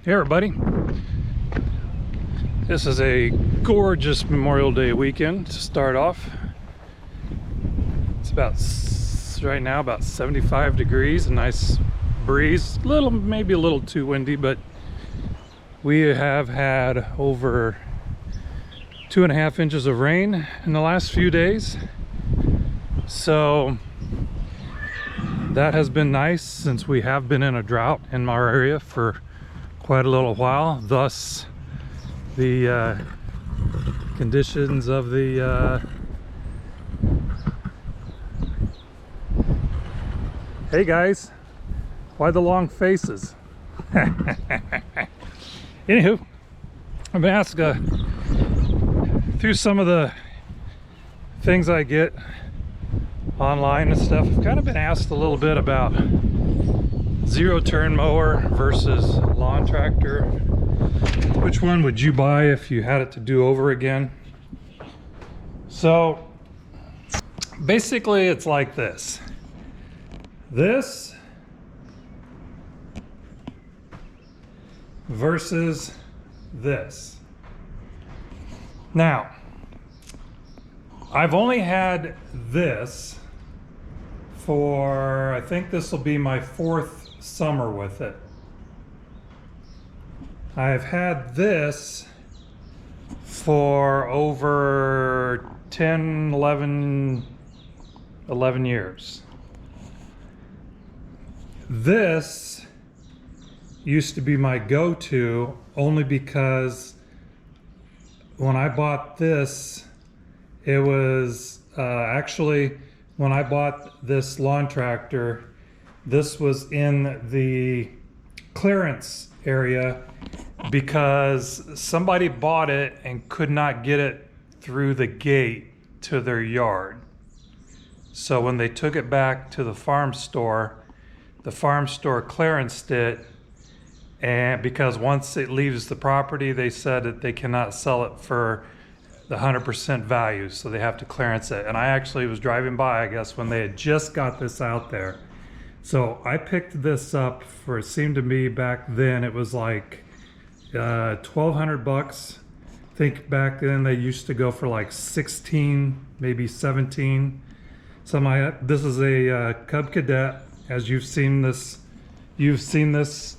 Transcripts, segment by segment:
Hey everybody, this is a gorgeous Memorial Day weekend to start off. It's about right now about 75 degrees, a nice breeze, maybe a little too windy, but we have had over 2.5 inches of rain in the last few days, so that has been nice since we have been in a drought in our area for quite a little while. Thus the conditions of the hey guys, why the long faces? Anywho, I've been asked through some of the things I get online and stuff, I've kind of been asked a little bit about zero-turn mower versus lawn tractor. Which one would you buy if you had it to do over again? So basically it's like this. This versus this. Now, I've only had this for, I think this will be my 4th summer with it. I've had this for over 10, 11 years. This used to be my go-to only because when I bought this, it was actually when I bought this lawn tractor, this was in the clearance area because somebody bought it and could not get it through the gate to their yard. So when they took it back to the farm store clearanced it, and because once it leaves the property, they said that they cannot sell it for the 100% value, so they have to clearance it. And I actually was driving by, I guess, when they had just got this out there. So I picked this up for, it seemed to me back then, it was like $1,200. I think back then they used to go for like 16, maybe 17. So this is a Cub Cadet, as you've seen this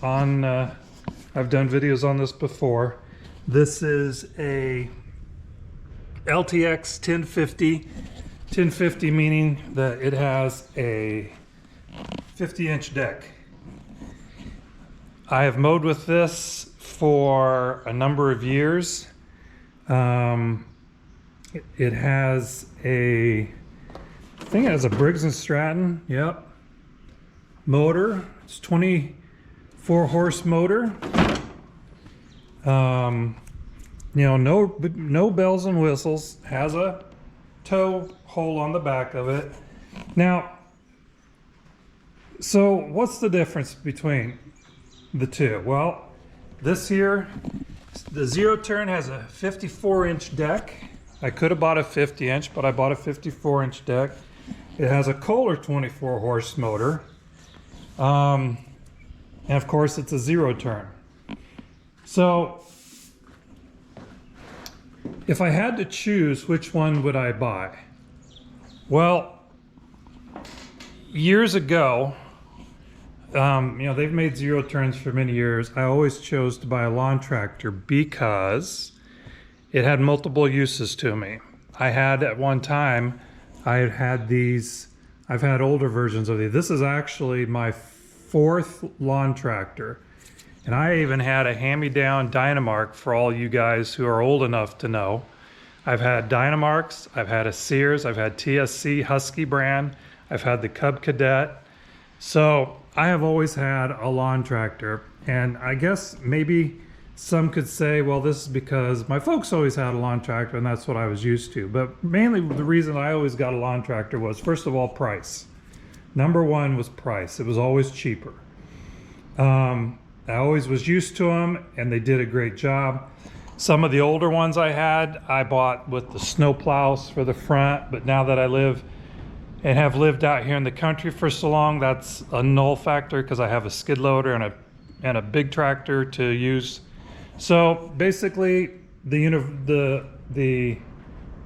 on, I've done videos on this before. This is a LTX 1050 meaning that it has a 50-inch deck. I have mowed with this for a number of years. It has I think it has a Briggs & Stratton, yep, motor. It's 24 horse motor. You know, no bells and whistles. Has a tow hole on the back of it. Now, so what's the difference between the two? Well, this here, the zero turn has a 54-inch deck. I could have bought a 50-inch, but I bought a 54-inch deck. It has a Kohler 24 horse motor. And of course it's a zero turn. So if I had to choose, which one would I buy? Well, years ago, you know, they've made zero turns for many years. I always chose to buy a lawn tractor because it had multiple uses to me. I had at one time, I've had older versions of these. This is actually my 4th lawn tractor. And I even had a hand-me-down Dynamark for all you guys who are old enough to know. I've had Dynamarks, I've had a Sears, I've had TSC Husky brand, I've had the Cub Cadet. So I have always had a lawn tractor. And I guess maybe some could say, well, this is because my folks always had a lawn tractor and that's what I was used to. But mainly the reason I always got a lawn tractor was, first of all, price. Number one was price. It was always cheaper. I always was used to them and they did a great job. Some of the older ones I had, I bought with the snow plows for the front, but now that I live and have lived out here in the country for so long, that's a null factor because I have a skid loader and a and a big tractor to use. So basically, the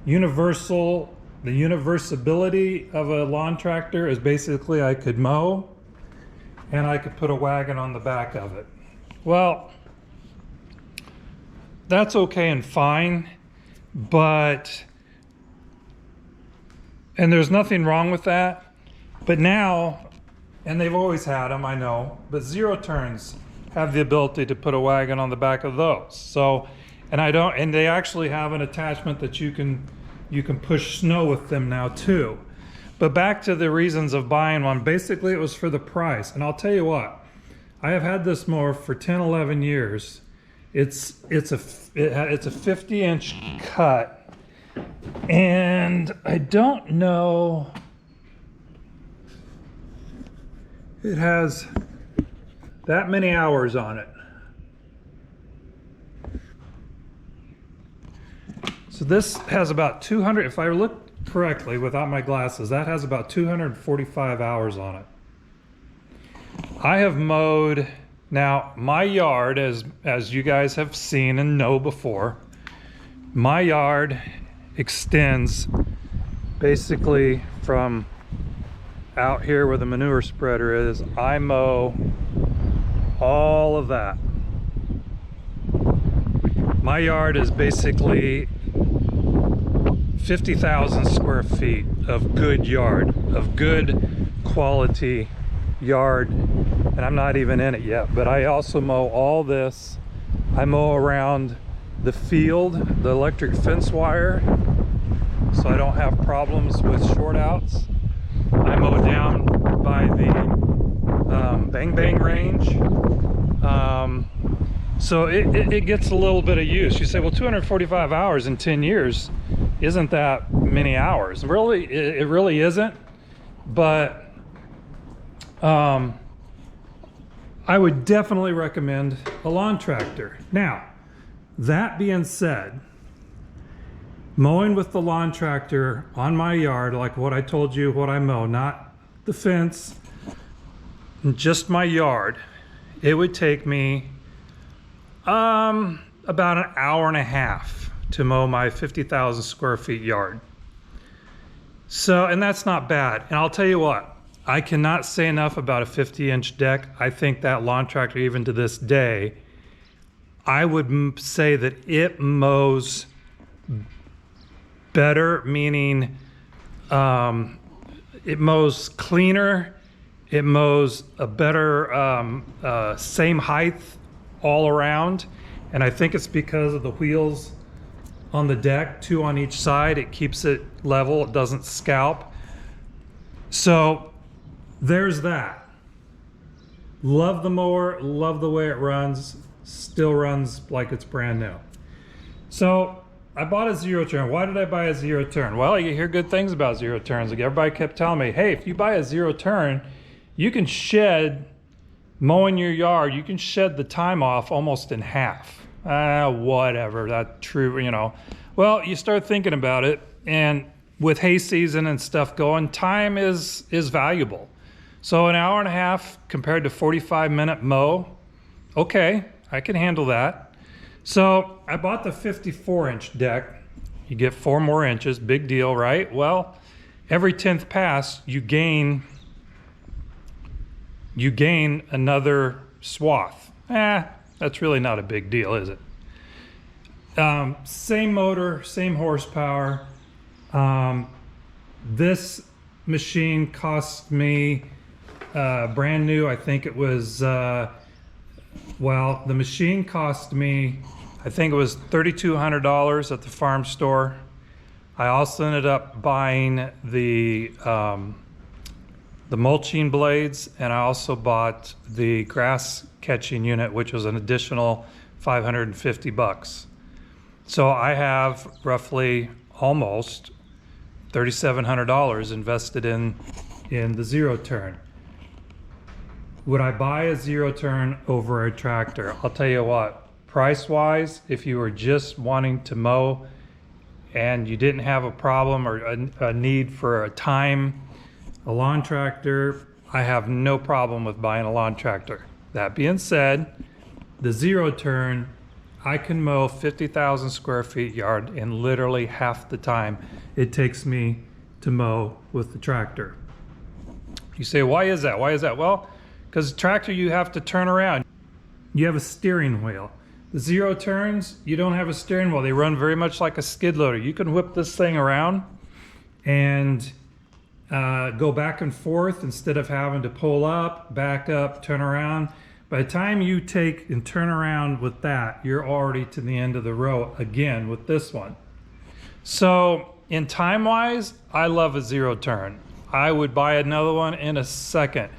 universability of a lawn tractor is basically I could mow and I could put a wagon on the back of it. Well, that's okay and fine, but, and there's nothing wrong with that, but now, and they've always had them, I know, but zero turns have the ability to put a wagon on the back of those. So, and they actually have an attachment that you can push snow with them now too. But back to the reasons of buying one, basically it was for the price. And I'll tell you what, I have had this mower for 10, 11 years. It's a 50-inch cut, and I don't know, it has that many hours on it. So this has about 200, if I look correctly without my glasses, that has about 245 hours on it. I have mowed, now my yard, as you guys have seen and know before, my yard extends basically from out here where the manure spreader is. I mow all of that. My yard is basically 50,000 square feet of good yard, of good quality yard, and I'm not even in it yet. But I also mow all this. I mow around the field, the electric fence wire, so I don't have problems with short outs. I mow down by the bang bang range. So it gets a little bit of use. You say, well, 245 hours in 10 years isn't that many hours. Really, it really isn't. But I would definitely recommend a lawn tractor. Now, that being said, mowing with the lawn tractor on my yard, like what I told you, what I mow, not the fence, just my yard, it would take me about an hour and a half to mow my 50,000 square feet yard. So, and that's not bad. And I'll tell you what, I cannot say enough about a 50-inch deck. I think that lawn tractor, even to this day, I would say that it mows better, meaning it mows cleaner, it mows a better, same height all around. And I think it's because of the wheels on the deck, 2 on each side. It keeps it level, it doesn't scalp. So there's that. Love the mower, love the way it runs, still runs like it's brand new. So I bought a zero turn. Why did I buy a zero turn? Well, you hear good things about zero turns. Like, everybody kept telling me, hey, if you buy a zero turn, you can shed mowing your yard, you can shed the time off almost in half. Whatever, that's true, you know. Well, you start thinking about it, and with hay season and stuff going, time is valuable. So an hour and a half compared to 45-minute mow, okay, I can handle that. So I bought the 54-inch deck. You get 4 more inches, big deal, right? Well, every 10th pass, you gain another swath. That's really not a big deal, is it? Same motor, same horsepower. This machine cost me brand new, I think it was, well, the machine cost me, I think it was $3,200 at the farm store. I also ended up buying the mulching blades, and I also bought the grass catching unit, which was an additional $550. So I have roughly almost $3,700 invested in the zero turn. Would I buy a zero turn over a tractor? I'll tell you what, price wise, if you were just wanting to mow and you didn't have a problem or a need for a lawn tractor, I have no problem with buying a lawn tractor. That being said, the zero turn, I can mow 50,000 square feet yard in literally half the time it takes me to mow with the tractor. You say, why is that? Why is that? Well, because the tractor, you have to turn around. You have a steering wheel. The zero turns, you don't have a steering wheel. They run very much like a skid loader. You can whip this thing around and go back and forth instead of having to pull up, back up, turn around. By the time you take and turn around with that, you're already to the end of the row again with this one. So in time-wise, I love a zero turn. I would buy another one in a second.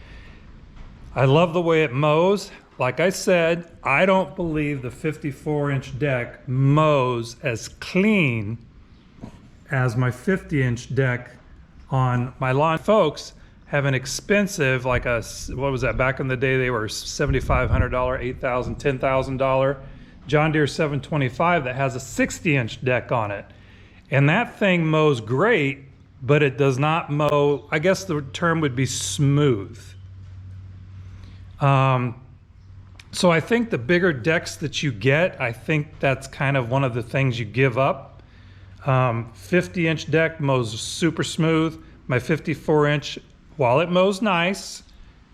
I love the way it mows. Like I said, I don't believe the 54-inch deck mows as clean as my 50-inch deck on my lawn. Folks have an expensive, like a, what was that, back in the day they were $7,500, $8,000, $10,000 John Deere 725 that has a 60-inch deck on it. And that thing mows great, but it does not mow, I guess the term would be smooth. So I think the bigger decks that you get, I think that's kind of one of the things you give up. 50-inch deck mows super smooth. My 54-inch, while it mows nice,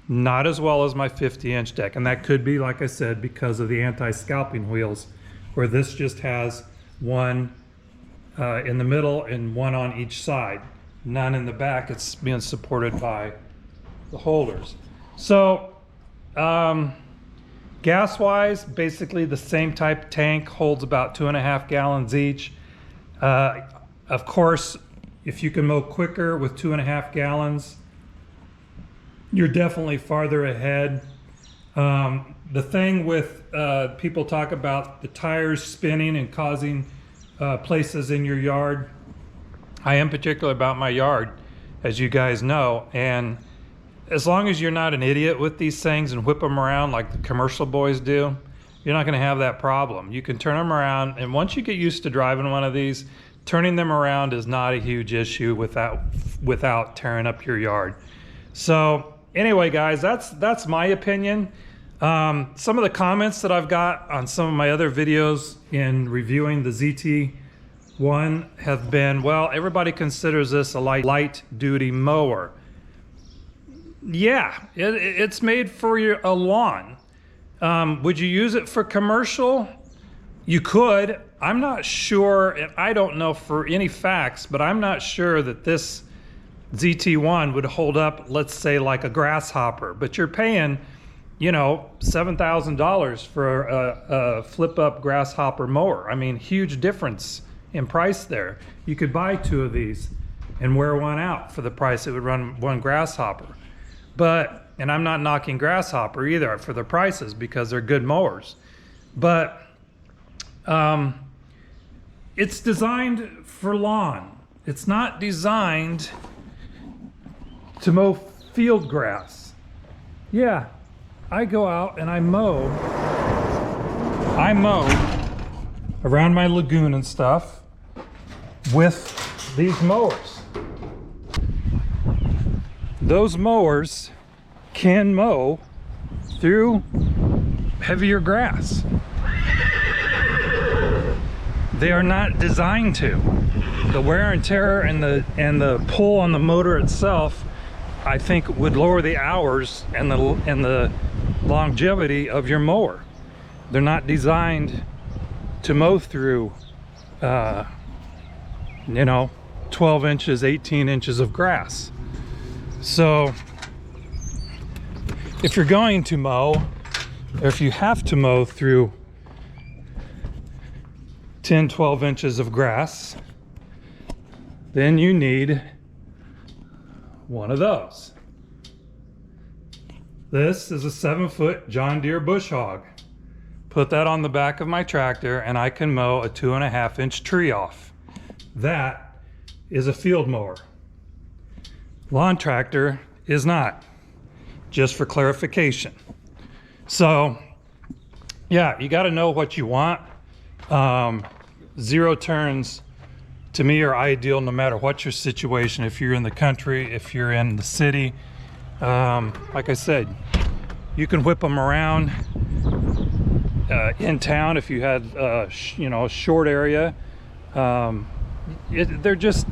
not as well as my 50-inch deck. And that could be, like I said, because of the anti-scalping wheels, where this just has one in the middle and one on each side. None in the back. It's being supported by the holders. So gas-wise, basically the same type tank, holds about 2.5 gallons each. Of course, if you can mow quicker with 2.5 gallons, you're definitely farther ahead. The thing with people talk about the tires spinning and causing places in your yard. I am particular about my yard, as you guys know, and as long as you're not an idiot with these things and whip them around like the commercial boys do, you're not going to have that problem. You can turn them around, and once you get used to driving one of these, turning them around is not a huge issue without tearing up your yard. So anyway, guys, that's my opinion. Some of the comments that I've got on some of my other videos in reviewing the ZT1 have been, well, everybody considers this a light duty mower. Yeah, it's made for a lawn. Would you use it for commercial? You could. I'm not sure, and I don't know for any facts, but I'm not sure that this ZT1 would hold up, let's say, like a grasshopper. But you're paying, you know, $7,000 for a flip-up grasshopper mower. I mean, huge difference in price there. You could buy two of these and wear one out for the price it would run one grasshopper. But, and I'm not knocking grasshopper either for the prices because they're good mowers. But it's designed for lawn. It's not designed to mow field grass. Yeah, I go out and I mow around my lagoon and stuff with these mowers. Those mowers can mow through heavier grass. They are not designed to. The wear and tear and the pull on the motor itself, I think, would lower the hours and the longevity of your mower. They're not designed to mow through, you know, 12 inches, 18 inches of grass. So if you're going to mow, or if you have to mow through 10, 12 inches of grass, then you need one of those. This is a 7-foot John Deere bush hog. Put that on the back of my tractor and I can mow a 2.5-inch tree off. That is a field mower. Lawn tractor is not, just for clarification. So yeah, you got to know what you want. Zero turns to me are ideal no matter what your situation. If you're in the country, if you're in the city, like I said, You can whip them around in town if you had you know, a short area. They're just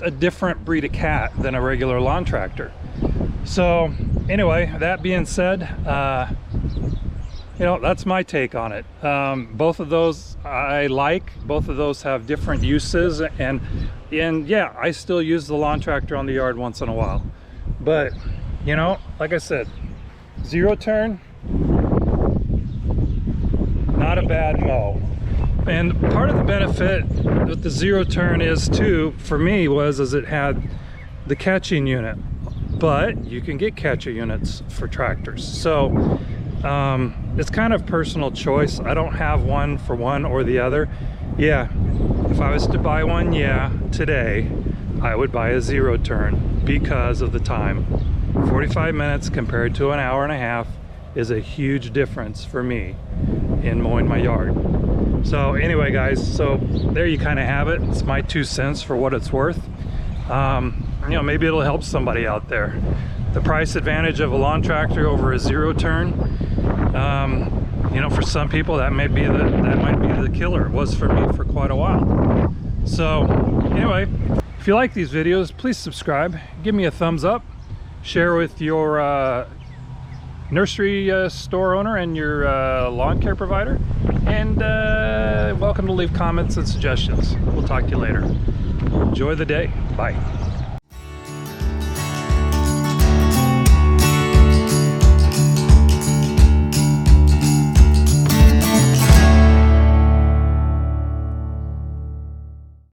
a different breed of cat than a regular lawn tractor. So anyway, that being said, you know, that's my take on it. Both of those I like. Both of those have different uses, and yeah, I still use the lawn tractor on the yard once in a while. But you know, like I said, zero turn, not a bad mow. And part of the benefit with the zero turn is too, for me, is it had the catching unit. But you can get catcher units for tractors. So it's kind of personal choice. I don't have one for one or the other. Yeah, if I was to buy one, yeah, today, I would buy a zero turn because of the time. 45 minutes compared to an hour and a half is a huge difference for me in mowing my yard. So anyway, guys, so there you kind of have it. It's my 2 cents for what it's worth. You know, maybe it'll help somebody out there. The price advantage of a lawn tractor over a zero turn, you know, for some people that might be the killer. It was for me for quite a while. So anyway, if you like these videos, please subscribe, give me a thumbs up, share with your nursery store owner and your lawn care provider, and welcome to leave comments and suggestions. We'll talk to you later. Enjoy the day. Bye.